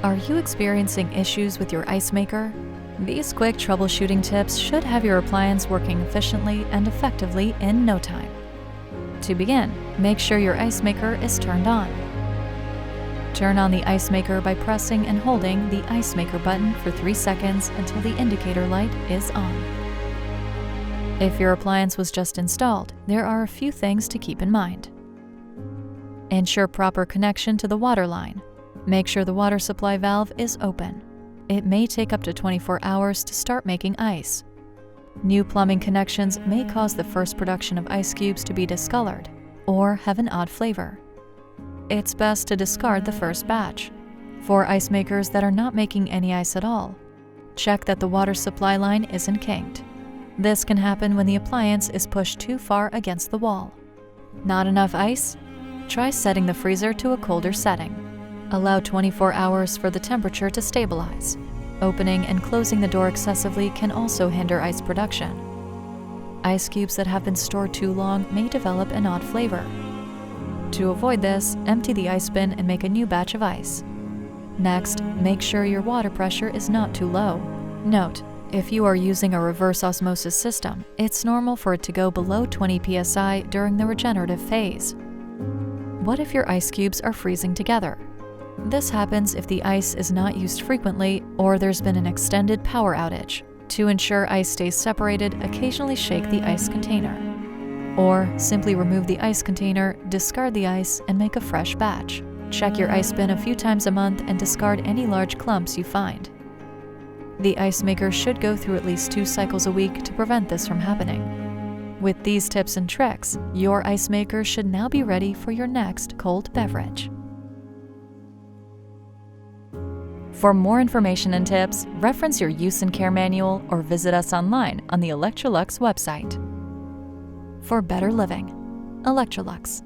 Are you experiencing issues with your ice maker? These quick troubleshooting tips should have your appliance working efficiently and effectively in no time. To begin, make sure your ice maker is turned on. Turn on the ice maker by pressing and holding the ice maker button for 3 seconds until the indicator light is on. If your appliance was just installed, there are a few things to keep in mind. Ensure proper connection to the water line. Make sure the water supply valve is open. It may take up to 24 hours to start making ice. New plumbing connections may cause the first production of ice cubes to be discolored or have an odd flavor. It's best to discard the first batch. For ice makers that are not making any ice at all, check that the water supply line isn't kinked. This can happen when the appliance is pushed too far against the wall. Not enough ice? Try setting the freezer to a colder setting. Allow 24 hours for the temperature to stabilize. Opening and closing the door excessively can also hinder ice production. Ice cubes that have been stored too long may develop an odd flavor. To avoid this, empty the ice bin and make a new batch of ice. Next, make sure your water pressure is not too low. Note, if you are using a reverse osmosis system, it's normal for it to go below 20 psi during the regenerative phase. What if your ice cubes are freezing together? This happens if the ice is not used frequently or there's been an extended power outage. To ensure ice stays separated, occasionally shake the ice container. Or simply remove the ice container, discard the ice, and make a fresh batch. Check your ice bin a few times a month and discard any large clumps you find. The ice maker should go through at least 2 cycles a week to prevent this from happening. With these tips and tricks, your ice maker should now be ready for your next cold beverage. For more information and tips, reference your use and care manual or visit us online on the Electrolux website. For better living, Electrolux.